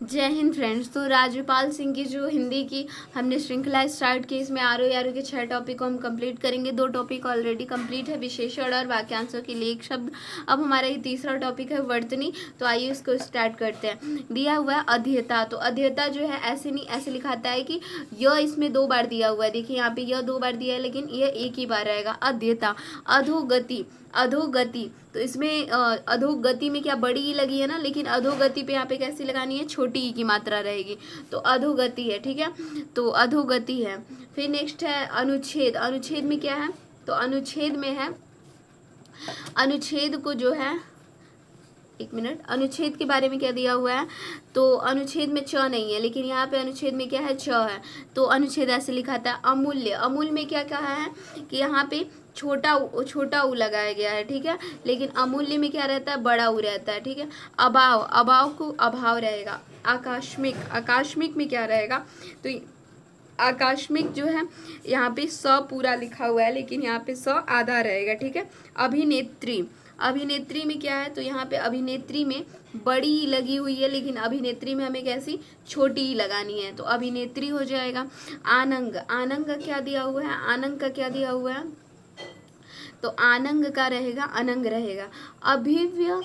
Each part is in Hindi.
जय हिंद फ्रेंड्स। तो राजपाल सिंह की जो हिंदी की हमने श्रृंखला स्टार्ट की, इसमें आरोह के 6 टॉपिक को हम कंप्लीट करेंगे। 2 टॉपिक ऑलरेडी कंप्लीट है, विशेषण और वाक्यांशों के लिए एक शब्द। अब हमारा ये तीसरा टॉपिक है वर्तनी। तो आइए इसको स्टार्ट करते हैं। दिया हुआ है अध्येता। तो अध्येता जो है ऐसे नहीं, ऐसे लिखाता है कि यह इसमें 2 बार दिया हुआ है। देखिए यहाँ पे यह 2 बार दिया है, लेकिन यह एक ही बार रहेगा। अध्येता। अधोगति। अधोगति तो इसमें अधोगति में क्या बड़ी ई लगी है ना, लेकिन अधोगति पे यहाँ पे कैसी लगानी है, छोटी ई की मात्रा रहेगी। तो अधोगति है, ठीक है। तो अधोगति है। फिर नेक्स्ट है अनुच्छेद। अनुच्छेद में क्या है, तो अनुच्छेद में है, अनुच्छेद को जो है, एक मिनट, अनुच्छेद के बारे में क्या दिया हुआ है, तो अनुच्छेद में च नहीं है, लेकिन यहाँ पे अनुच्छेद में क्या है, च है। तो अनुच्छेद ऐसे लिखा था। अमूल्य। अमूल्य में क्या कहा है कि यहाँ पे छोटा उ लगाया गया है, ठीक है। लेकिन अमूल्य में क्या रहता है, बड़ा उ रहता है, ठीक है। अभाव। अभाव को अभाव रहेगा। आकस्मिक। आकस्मिक में क्या रहेगा, तो आकस्मिक जो है यहाँ पे स पूरा लिखा हुआ है, लेकिन यहाँ पे स आधा रहेगा, ठीक है। अभिनेत्री। अभिनेत्री में क्या है, तो यहाँ पे अभिनेत्री में बड़ी ई लगी हुई है, लेकिन अभिनेत्री में हमें कैसी, छोटी ई लगानी है, तो अभिनेत्री हो जाएगा। आनंग। आनंग का क्या दिया हुआ है, आनंग का क्या दिया हुआ है, तो आनंग का रहेगा, अनंग रहेगा। अभिव्य।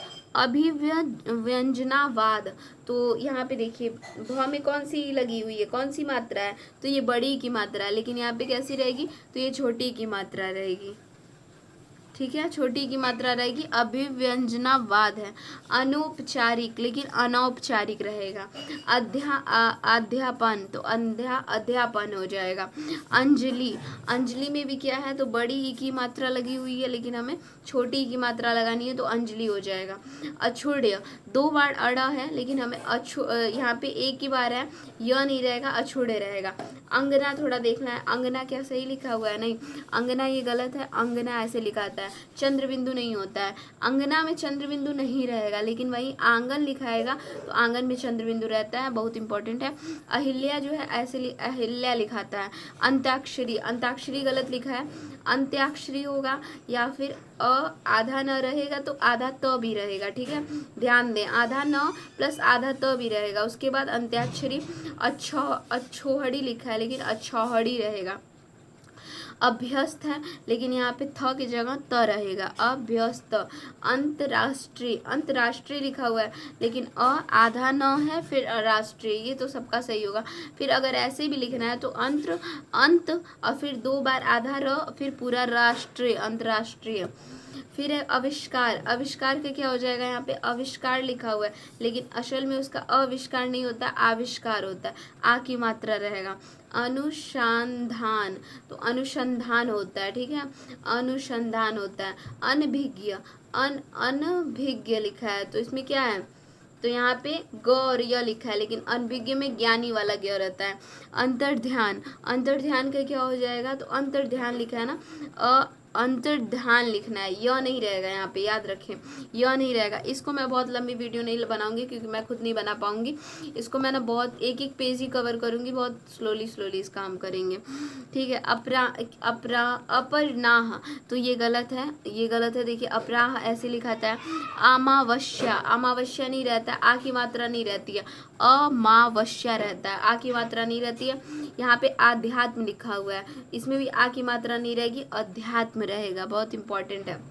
अभिव्यंजनावाद। तो यहाँ पे देखिए भ में कौन सी लगी हुई है, कौन सी मात्रा है, तो ये बड़ी की मात्रा है, लेकिन यहाँ पे कैसी रहेगी, तो ये छोटी की मात्रा रहेगी, ठीक है, छोटी की मात्रा रहेगी। अभिव्यंजनावाद है। अनौपचारिक, लेकिन अनौपचारिक रहेगा। अध्यापन। तो अध्यापन हो जाएगा। अंजलि। अंजलि में भी क्या है, तो बड़ी ई की मात्रा लगी हुई है, लेकिन हमें छोटी ई की मात्रा लगानी है, तो अंजलि हो जाएगा। अछूड्य। 2 बार अड़ा है, लेकिन हमें यहाँ पे एक ही बार है, यह नहीं रहेगा, अछूड़े रहेगा। अंगना थोड़ा देखना है, अंगना क्या सही लिखा हुआ है, नहीं, अंगना ये गलत है, अंगना ऐसे लिखाता है, चंद्र बिंदु नहीं होता है। अंगना में चंद्र बिंदु नहीं रहेगा, लेकिन वही आंगन लिखाएगा तो आंगन में चंद्र बिंदु रहता है, बहुत इंपॉर्टेंट है। अहिल्या जो है ऐसे अहिल्या लिखाता है। अंत्याक्षरी। अंत्याक्षरी गलत लिखा है, अंत्याक्षरी होगा, या फिर आधा न रहेगा तो आधा त भी रहेगा, ठीक है, ध्यान दें, आधा न प्लस आधा त भी रहेगा, उसके बाद अंत्याक्षरी। अच्छोहड़ी लिखा है, लेकिन अच्छौहड़ी रहेगा। अभ्यस्त है, लेकिन यहाँ पे थ की जगह त रहेगा, अभ्यस्त। अंतराष्ट्रीय। अंतराष्ट्रीय लिखा हुआ है, लेकिन आधा न है, फिर राष्ट्रीय, ये तो सबका सही होगा। फिर अगर ऐसे भी लिखना है तो अंत और फिर 2 बार आधा र, फिर पूरा राष्ट्रीय, अंतराष्ट्रीय। फिर है आविष्कार। आविष्कार का क्या हो जाएगा, यहाँ पे आविष्कार लिखा हुआ है, लेकिन असल में उसका आविष्कार नहीं होता, आविष्कार होता है, आ की मात्रा रहेगा। अनुसंधान। तो अनुसंधान होता है, ठीक है, अनुसंधान होता है। अनभिज्ञ। अनभिज्ञ लिखा है, तो इसमें क्या है, तो यहाँ पे ग और य लिखा है, लेकिन अनभिज्ञ में ज्ञानी वाला ग रहता है। अंतर्ध्यान। अंतर्ध्यान का क्या हो जाएगा, तो अंतर्ध्यान लिखा है ना, अंतर्ध्यान लिखना है, यह नहीं रहेगा, यहाँ पे याद रखें, यह नहीं रहेगा। इसको मैं बहुत लंबी वीडियो नहीं बनाऊंगी, क्योंकि मैं खुद नहीं बना पाऊंगी। इसको मैं ना बहुत एक एक पेज ही कवर करूंगी, बहुत स्लोली इस काम करेंगे, ठीक है। अपरनाह। तो ये गलत है, ये गलत है, देखिए अपराह ऐसे लिखाता है। अमावस्या। अमावस्या नहीं रहता है, आ की मात्रा नहीं रहती है, अमावस्या रहता है, आ की मात्रा नहीं रहती है। यहाँ पे आध्यात्म लिखा हुआ है, इसमें भी आ की मात्रा नहीं रहेगी, अध्यात्म रहेगा, बहुत इंपॉर्टेंट है।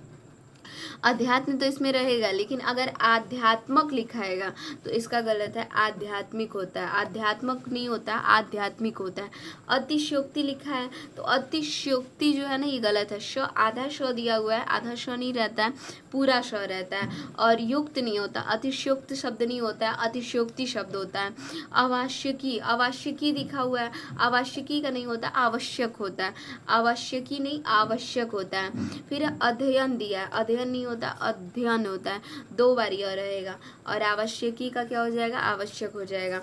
अध्यात्म तो इसमें रहेगा, लेकिन अगर आध्यात्मक लिखाएगा तो इसका गलत है, आध्यात्मिक होता है, आध्यात्मक नहीं होता, आध्यात्मिक होता है। अतिशयोक्ति लिखा है, तो अतिशयोक्ति जो है ना, ये गलत है। श आधा श दिया हुआ है, आधा श नहीं रहता है, पूरा श रहता है, और युक्त नहीं होता, अतिशयोक्त शब्द नहीं होता है, अतिशयोक्ति शब्द होता है। आवश्यकी। आवश्यकी दिखा हुआ है, आवश्यकी का नहीं होता, आवश्यक होता है, आवश्यकी नहीं, आवश्यक होता है। फिर अध्ययन दिया है, अध्ययन नहीं होता, अध्ययन होता है, 2 बार यह रहेगा, और आवश्यकी का क्या हो जाएगा, आवश्यक हो जाएगा।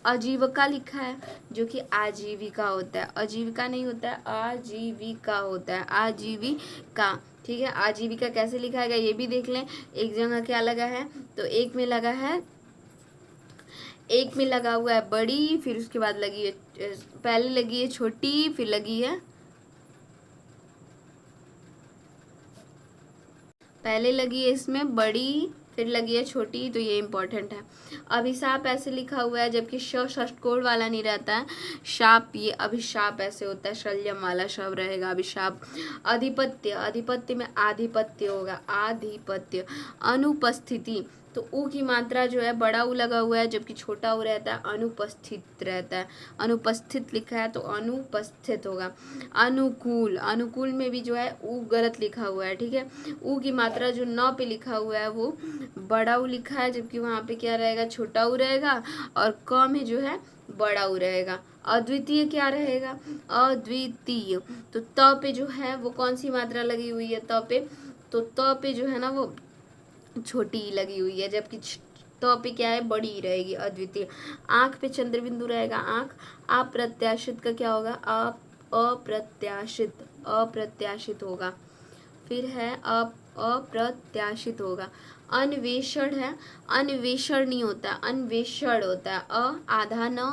आजीविका लिखा है, जो कि आजीविका होता है, आजीविका नहीं होता है, आजीविका होता है, आजीविका, ठीक है। आजीविका कैसे लिखाएगा ये भी देख लें। एक जगह क्या लगा है, तो एक में लगा है, एक में लगा हुआ है बड़ी, फिर उसके बाद लगी है, पहले लगी है छोटी, फिर लगी है, पहले लगी है इसमें बड़ी, फिर लगी है छोटी, तो ये इम्पोर्टेंट है। अभिशाप ऐसे लिखा हुआ है, जबकि श षष्ठकोण वाला नहीं रहता है। शाप, ये अभिशाप ऐसे होता है, शल्यम वाला शब्द रहेगा अभिशाप। अधिपत्य, अधिपत्य में आधिपत्य होगा, आधिपत्य। अनुपस्थिति, तो ऊ की मात्रा जो है बड़ा ऊ लगा हुआ है, जबकि छोटा ऊ रहता है, अनुपस्थित रहता है। अनुपस्थित लिखा है तो अनुपस्थित होगा। अनुकूल, अनुकूल में भी जो है ऊ गलत लिखा हुआ है, ठीक है। ऊ की मात्रा जो न पे लिखा हुआ है वो बड़ा ऊ लिखा है, जबकि वहाँ पे क्या रहेगा, छोटा ऊ रहेगा, और क में जो है बड़ा ऊ रहेगा। अद्वितीय क्या रहेगा, अद्वितीय। तो त पे जो है वो कौन सी मात्रा लगी हुई है, त पे, तो त पे जो है ना वो छोटी लगी हुई है, जबकि तो पे क्या है, बड़ी रहेगी, अद्वितीय। आंख पे चंद्र बिंदु रहेगा, आंख। अप्रत्याशित का क्या होगा, अप्रत्याशित, अप्रत्याशित होगा। फिर है अप्रत्याशित होगा। अन्वेषण है, अन्वेषण नहीं होता, अन्वेषण होता है। आधा न,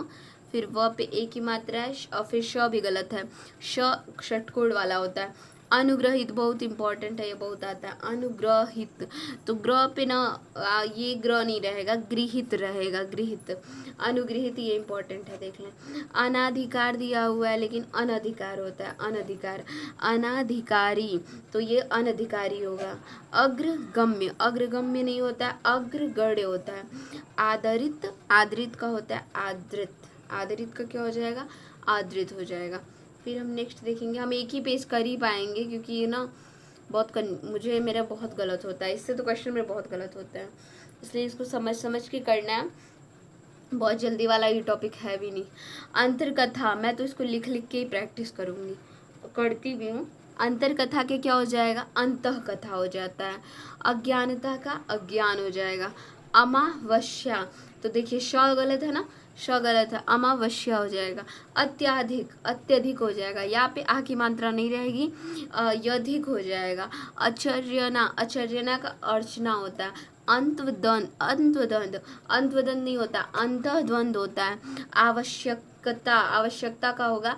फिर व पे एक ही मात्रा है, और फिर श भी गलत है, श षटकोण वाला होता है। अनुग्रहित बहुत इंपॉर्टेंट है, ये बहुत आता है, अनुग्रहित। तो ग्रह पे ना ये ग्रह नहीं रहेगा, गृहित रहेगा, गृहित। अनुग्रहित ये इंपॉर्टेंट है, देख लें। अनाधिकार दिया हुआ है, लेकिन अनधिकार होता है, अनधिकार। अनाधिकारी, तो ये अनधिकारी होगा। अग्रगम्य, अग्रगम्य नहीं होता है, अग्रगण्य होता है। आदरित, आदरित का होता है आदृत, आदरित का क्या हो जाएगा, आदृत हो जाएगा। फिर हम नेक्स्ट देखेंगे, हम एक ही पेज कर ही पाएंगे, क्योंकि ये ना बहुत मुझे मेरा बहुत गलत होता है, इससे तो क्वेश्चन मेरा बहुत गलत होता है, इसलिए इसको समझ समझ के करना है। बहुत जल्दी वाला ये टॉपिक है भी नहीं। अंतरकथा, मैं तो इसको लिख लिख के ही प्रैक्टिस करूँगी, करती भी हूँ। अंतरकथा के क्या हो जाएगा, अंतः कथा हो जाता है। अज्ञानता का अज्ञान हो जाएगा। अमावस्या, तो देखिए श गलत है ना, श गलत है, अमावस्या हो जाएगा। अत्याधिक, अत्यधिक हो जाएगा, यहाँ पे आ की मात्रा नहीं रहेगी, यधिक हो जाएगा। आचर्यना, आचर्यना का अर्चना होता है। अंतद्वंद, अंतद्वंद, अंतद्वंद नहीं होता, अंतद्वंद होता है। आवश्यकता, आवश्यकता का होगा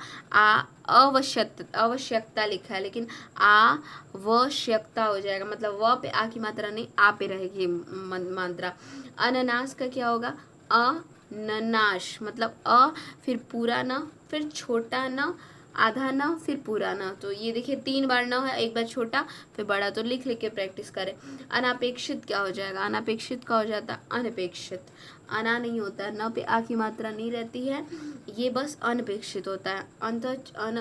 आवश्यकता लिखा है, लेकिन आवश्यकता हो जाएगा, मतलब व पे आ की मात्रा नहीं, आ पे रहेगी मात्रा। अनानास का क्या होगा, अननाश, मतलब फिर पूरा न, फिर छोटा न, आधा न, फिर पूरा न। तो ये देखिए 3 बार न है, एक बार छोटा फिर बड़ा, तो लिख लिख के प्रैक्टिस करें। अनापेक्षित क्या हो जाएगा, अनापेक्षित का हो जाता है अनपेक्षित। अना नहीं होता है, न पे आ की मात्रा नहीं रहती है, ये बस अनपेक्षित होता है। अंतश्चेतना,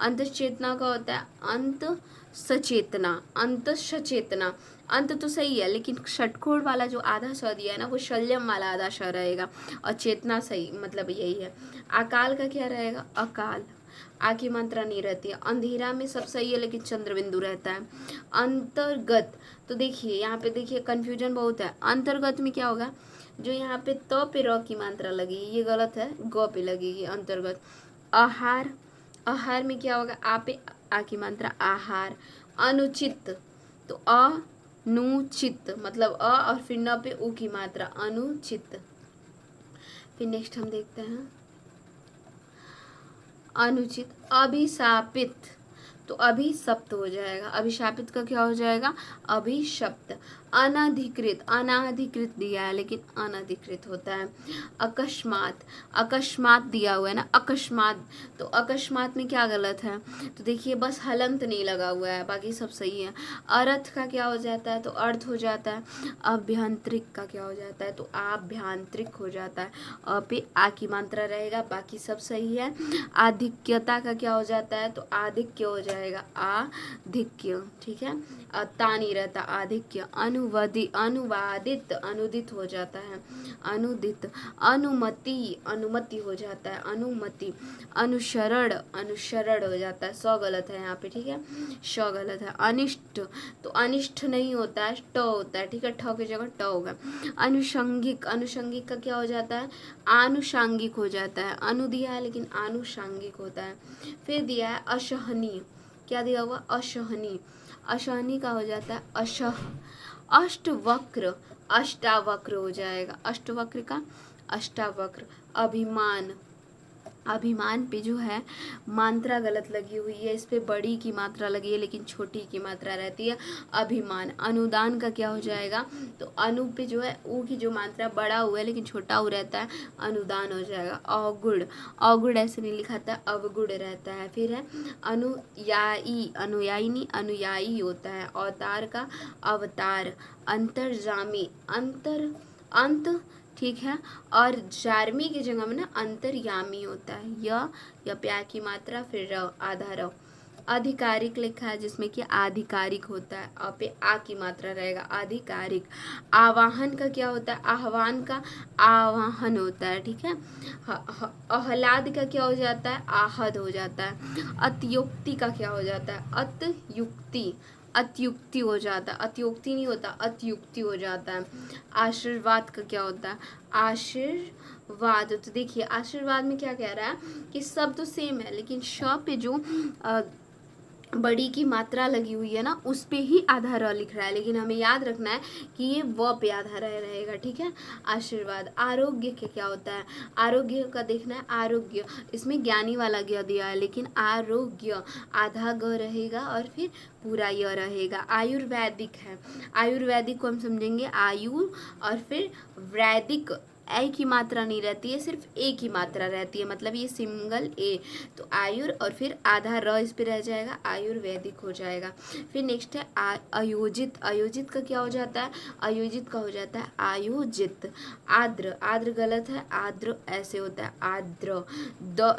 अंतश्चेतना का होता है अंत सचेतना, अंत सचेतना। अंत तो सही है, लेकिन षटकोण वाला जो आधा स दिया है ना, वो शल्यम वाला आधा श रहेगा, और चेतना सही, मतलब यही है। अकाल का क्या रहेगा, अकाल, आ की मात्रा नहीं रहती है। अंधेरा में सब सही है, लेकिन चंद्र बिंदु रहता है। अंतर्गत, तो देखिए यहाँ पे देखिए कंफ्यूजन बहुत है। अंतर्गत में क्या होगा, जो यहाँ पे त पे र की मात्रा लगेगी, ये गलत है, ग पे लगेगी अंतर्गत। आहार, आहार में क्या होगा, आ पे आ की मात्रा आहार। अनुचित, तो अनुचित, मतलब अ और फिर न पे उ की मात्रा, अनुचित। फिर नेक्स्ट हम देखते हैं अनुचित। अभिशापित, तो अभिशप्त हो जाएगा, अभिशापित का क्या हो जाएगा, अभिशप्त। अनाधिकृत, अनाधिकृत दिया है, लेकिन अनधिकृत होता है। अकस्मात, अकस्मात दिया हुआ है ना, अकस्मात, तो अकस्मात में क्या गलत है, तो देखिए बस हलंत नहीं लगा हुआ है, बाकी सब सही है। अर्थ का क्या हो जाता है, तो अर्थ हो जाता है। अभ्यंतरिक का क्या हो जाता है, तो आभ्यंतरिक हो जाता है, अ पे आ की मात्रा रहेगा, बाकी सब सही है। आधिक्यता का क्या हो जाता है, तो आधिक्य हो जाएगा, आधिक्य, ठीक है। ता नहीं रहता, आधिक्य। अनुवादित, अनुदित हो जाता है, अनुदित। अनुमति, अनुमति हो जाता है, अनुमति। अनुसरण, अनुसरण हो जाता है, स गलत है यहाँ पे, ठीक है, श गलत है। अनिष्ट, तो अनिष्ट नहीं होता है, ट होता है, ठीक है, ठ की जगह ट होगा। अनुषंगिक, अनुषंगिक का क्या हो जाता है, आनुषांगिक हो जाता है। अनु दिया है, लेकिन आनुषांगिक होता है। फिर दिया है असहनीय, क्या दिया हुआ, असहनीय, असहनीय का हो जाता है अशह। अष्टवक्र, अष्टावक्र हो जाएगा, अष्टवक्र का अष्टावक्र। अभिमान, अभिमान पे जो है मात्रा गलत लगी हुई है, इस पे बड़ी की मात्रा लगी है लेकिन छोटी की मात्रा रहती है अभिमान। अनुदान का क्या हो जाएगा, तो अनु पे जो है ऊ की जो मात्रा बड़ा हुआ है लेकिन छोटा ऊ रहता है, अनुदान हो जाएगा। अवगुण, अवगुण ऐसे नहीं लिखा था, अवगुण रहता है। फिर है अनुयायी, अनुयायी नहीं अनुयायी होता है। अवतार का अवतार। अंतर्जामी, अंतर अंत, ठीक है। और जारमी की जगह में ना अंतर्यामी होता है। या प्यार की मात्रा, फिर र, आधा र। आधिकारिक लिखा है जिसमें कि आधिकारिक होता है, अ पे आ की मात्रा रहेगा, आधिकारिक। आवाहन का क्या होता है, आह्वान का आवाहन होता है, ठीक है। आह्लाद का क्या हो जाता है, आहद हो जाता है। अत्युक्ति का क्या हो जाता है, अत्युक्ति, अत्युक्ति हो जाता है, अत्युक्ति नहीं होता, अत्युक्ति हो जाता है। आशीर्वाद का क्या होता है, आशीर्वाद। तो देखिए आशीर्वाद में क्या कह रहा है कि सब तो सेम है लेकिन श पे जो बड़ी की मात्रा लगी हुई है ना उस पे ही आधा र लिख रहा है, लेकिन हमें याद रखना है कि ये व पे आधा र रहेगा, ठीक है। आशीर्वाद। आरोग्य के क्या होता है, आरोग्य का देखना है, आरोग्य इसमें ज्ञानी वाला ग दिया है लेकिन आरोग्य आधा ग रहेगा और फिर पूरा य रहेगा। आयुर्वैदिक है, आयुर्वैदिक को हम समझेंगे आयु और फिर वैदिक, ए की मात्रा नहीं रहती है, सिर्फ ए की मात्रा रहती है, मतलब ये सिंगल ए। तो आयुर और फिर आधा र इस पे रह जाएगा, आयुर्वैदिक हो जाएगा। फिर नेक्स्ट है आयोजित। आयोजित का क्या हो जाता है, आयोजित का हो जाता है आयोजित। आद्र, आद्र गलत है, आद्र ऐसे होता है आद्र।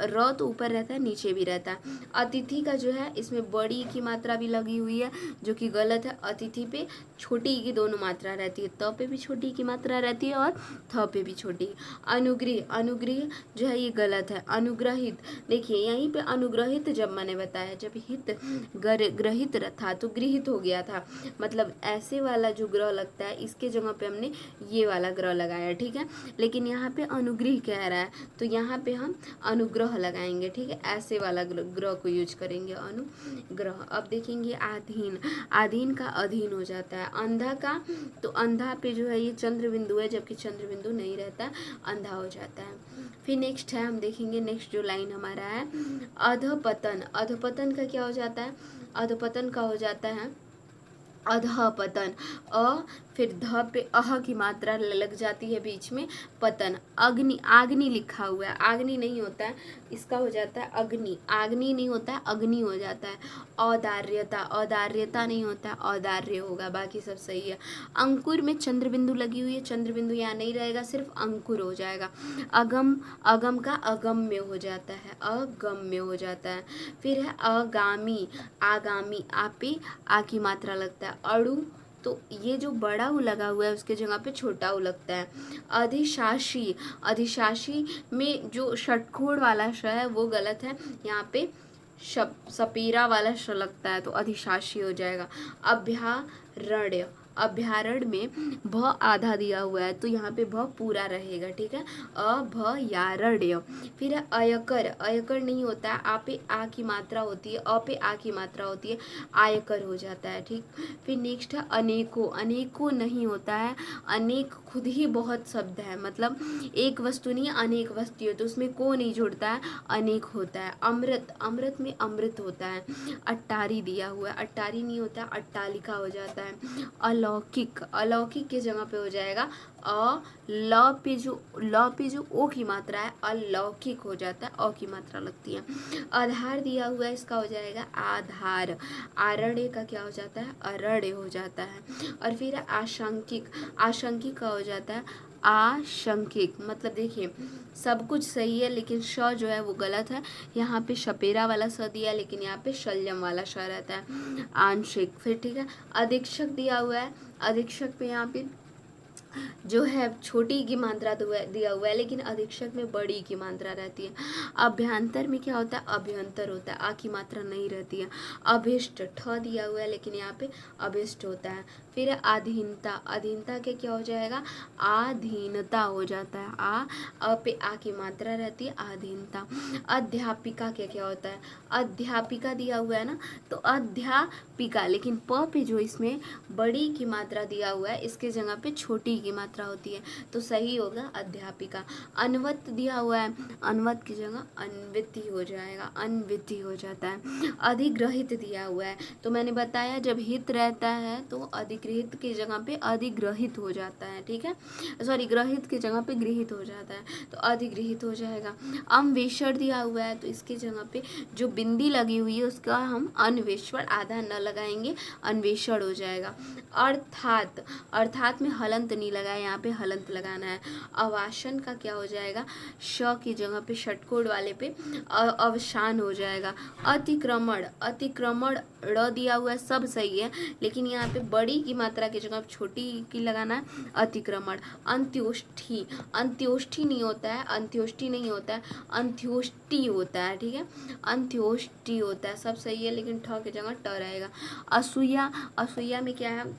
र तो ऊपर रहता है नीचे भी रहता है। अतिथि का जो है इसमें बड़ी की मात्रा भी लगी हुई है जो कि गलत है। अतिथि पे छोटी की दोनों मात्रा रहती है, त पे भी छोटी की मात्रा रहती है और थ पे भी छोटी। अनुग्रह, अनुग्रह जो है ये गलत है। अनुग्रहित, देखिए यहीं पे अनुग्रहित जब मैंने बताया जब हित ग्रहित था तो गृहित हो गया था, मतलब ऐसे वाला जो ग्रह लगता है इसके जगह पे हमने ये वाला ग्रह लगाया, ठीक है। लेकिन यहाँ पे अनुग्रह कह रहा है तो यहाँ पे हम अनुग्रह लगाएंगे, ठीक है। ऐसे वाला ग्रह को यूज करेंगे, अनुग्रह। अब देखेंगे आधीन, आधीन का अधीन हो जाता है। अंधा का, तो अंधा पे जो है ये चंद्र बिंदु है जबकि चंद्र बिंदु नहीं रहता, अंधा हो जाता है। फिर नेक्स्ट है हम देखेंगे, नेक्स्ट जो लाइन हमारा है अधपतन। अधपतन का क्या हो जाता है, अधपतन का हो जाता है अधपतन। अ फिर ध पे अह की मात्रा लग जाती है बीच में, पतन। अग्नि, आग्नि लिखा हुआ है, आग्नि नहीं होता है, इसका हो जाता है अग्नि। आग्नि नहीं होता है, अग्नि हो जाता है। औदार्यता, औदार्यता नहीं होता है, औदार्य होगा, बाकी सब सही है। अंकुर में चंद्र बिंदु लगी हुई है, चंद्र बिंदु यहाँ नहीं रहेगा, सिर्फ अंकुर हो जाएगा। अगम, अगम का अगम्य हो जाता है, अगम्य हो जाता है। फिर है अगामी, आगामी, आपे आ की मात्रा लगता है। अड़ु, तो ये जो बड़ा उ लगा हुआ है उसके जगह पे छोटा उ लगता है। अधिशासी, अधिशासी में जो षटकोण वाला श है वो गलत है, यहाँ पे सपेरा वाला श लगता है तो अधिशासी हो जाएगा। अभ्यारण्य, अभ्यारण्य में भ आधा दिया हुआ है तो यहाँ पे भ पूरा रहेगा, ठीक है। अभयारण्य। फिर है अयकर, अयकर नहीं होता है, आ पे आ की मात्रा होती है, अ पे आ की मात्रा होती है, आयकर हो जाता है, ठीक। फिर नेक्स्ट है अनेकों, अनेकों नहीं होता है, अनेक खुद ही बहुत शब्द है, मतलब एक वस्तु नहीं अनेक वस्तु है तो उसमें को नहीं जुड़ता है, अनेक होता है। अमृत, अमृत में अमृत होता है। अट्टारी दिया हुआ है, अट्टारी नहीं होता है, अट्टालिका हो जाता है। अलौकिक, अलौकिक के जगह पे हो जाएगा ल पे जो ओ की मात्रा है अलौकिक हो जाता है, अ की मात्रा लगती है। आधार दिया हुआ है, इसका हो जाएगा आधार। आरण्य का क्या हो जाता है, अरण्य हो जाता है। और फिर आशंकिक, आशंकिक का हो जाता है आशंकिक, मतलब देखिए सब कुछ सही है लेकिन श जो है वो गलत है, यहाँ पे शपेरा वाला स दिया है लेकिन यहाँ पे शल्यम वाला श रहता है। आंशिक, फिर ठीक है। अधीक्षक दिया हुआ है, अधीक्षक पे यहाँ पे जो है छोटी की मात्रा दिया हुआ है लेकिन अधीक्षक में बड़ी की मात्रा रहती है। अभ्यंतर में क्या होता है, अभ्यंतर होता है, आ की मात्रा नहीं रहती है। अभिष्ट, ठ दिया हुआ है लेकिन यहाँ पे अभिष्ट होता है। फिर अधीनता, अधीनता के क्या हो जाएगा, आधीनता हो जाता है, अ पे आ की मात्रा रहती है, अधीनता। अध्यापिका के क्या होता है, अध्यापिका दिया हुआ है ना तो अध्यापिका, लेकिन प पे जो इसमें बड़ी की मात्रा दिया हुआ है इसके जगह पे छोटी की मात्रा होती है, तो सही होगा अध्यापिका। अनवत दिया हुआ है, अनवत की जगह अन्विति हो जाएगा, अन्विति हो जाता है। अधिग्रहित दिया हुआ है, तो मैंने बताया जब हित रहता है तो अधिग्रहित की जगह पे अधिग्रहित हो जाता है, ठीक है, सॉरी ग्रहित की जगह पे गृहित हो जाता है, तो अधिग्रहित हो जाएगा। अन्वेषण दिया हुआ है, तो इसकी जगह पे जो बिंदी लगी हुई है उसका हम अन्वेषण आधा न लगाएंगे, अन्वेषण हो जाएगा। अर्थात, अर्थात में हलंत नहीं लगाया, यहाँ पे हलंत लगाना है। अवासन का क्या हो जाएगा, श की जगह पे षटकोण वाले पे अवसान हो जाएगा। अतिक्रमण, अतिक्रमण ड़ दिया हुआ है, सब सही है, लेकिन यहाँ पे बड़ी की मात्रा की जगह छोटी की लगाना है, अतिक्रमण। अंत्योष्ठी, अंत्योष्ठी नहीं होता है, अंत्योष्ठी नहीं होता है, अंत्योष्टि होता है, ठीक है, अंत्योष्टि होता है, सब सही है, लेकिन ठ की जगह ट रहेगा। असूया, असूया में क्या है,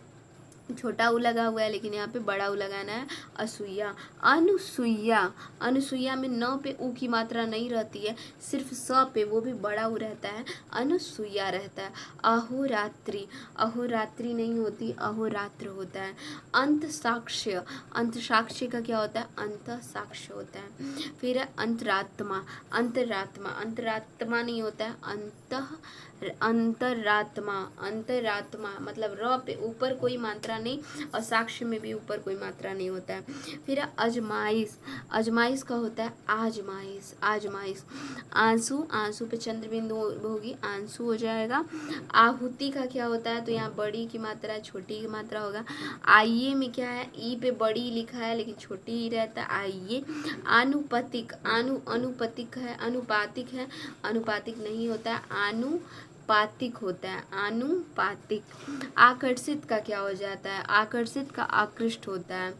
छोटा ऊ लगा हुआ है, लेकिन यहाँ पे बड़ा ऊ लगाना है, असूया। अनुसुईया, अनुसुईया में न पे ऊ की मात्रा नहीं रहती है, सिर्फ स पे, वो भी बड़ा ऊ रहता है, अनुसुईया रहता है। अहोरात्रि, अहोरात्रि नहीं होती, अहोरात्र होता है। अंत साक्ष्य, अंत साक्ष्य का क्या होता है, अंत साक्ष्य होता है। फिर है अंतरात्मा, अंतरात्मा, अंतरात्मा नहीं होता है, अंतरात्मा, अंतरात्मा मतलब र पे ऊपर कोई मात्रा नहीं और साक्ष्य में भी ऊपर कोई मात्रा नहीं होता है। फिर अजमाइश, अजमाइश का होता है आजमाइश, आजमाइश। आंसू, आंसू पे चंद्र बिंदु होगी, आंसू हो जाएगा। आहुति का क्या होता है, तो यहाँ बड़ी की मात्रा छोटी की मात्रा होगा। आइए में क्या है, ई पे बड़ी लिखा है लेकिन छोटी ही रहता है, आइए। आनुपतिक, अनुपतिक है, अनुपातिक है, अनुपातिक नहीं होता है, आनुपातिक होता है, आनुपातिक। आकर्षित का क्या हो जाता है, आकर्षित का आकृष्ट होता है,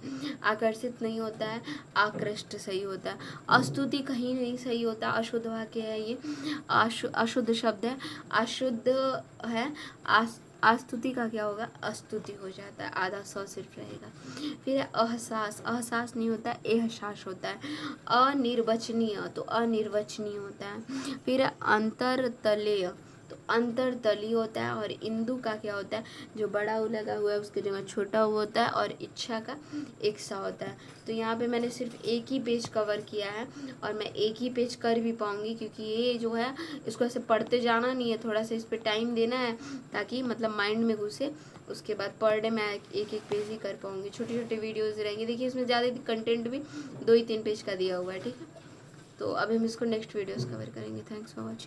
आकर्षित नहीं होता है, आकृष्ट सही होता है। अस्तुति कहीं नहीं सही होता, अशुद्ध वाक्य है ये, अशुद्ध शब्द है, अशुद्ध है। आस्तुति का क्या होगा, अस्तुति हो जाता है, आधा स सिर्फ रहेगा। फिर है अहसास, अहसास नहीं होता है, एहसास होता है। अनिर्वचनीय, तो अनिर्वचनीय होता है। फिर है अंतरतलेय, तो अंतरतली होता है। और इंदु का क्या होता है, जो बड़ा ऊ लगा हुआ है उसकी जगह छोटा ऊ होता है, और इच्छा का एक सा होता है। तो यहाँ पे मैंने सिर्फ एक ही पेज कवर किया है, और मैं एक ही पेज कर भी पाऊँगी, क्योंकि ये जो है इसको ऐसे पढ़ते जाना नहीं है, थोड़ा सा इस पर टाइम देना है ताकि मतलब माइंड में घुसे। उसके बाद पर डे मैं एक एक पेज ही कर पाऊँगी, छोटी छोटी वीडियोज़ रहेंगी। देखिए इसमें ज़्यादा कंटेंट भी 2 ही 3 पेज का दिया हुआ है, ठीक है। तो अभी हम इसको नेक्स्ट वीडियोज़ कवर करेंगे। Thanks for watching.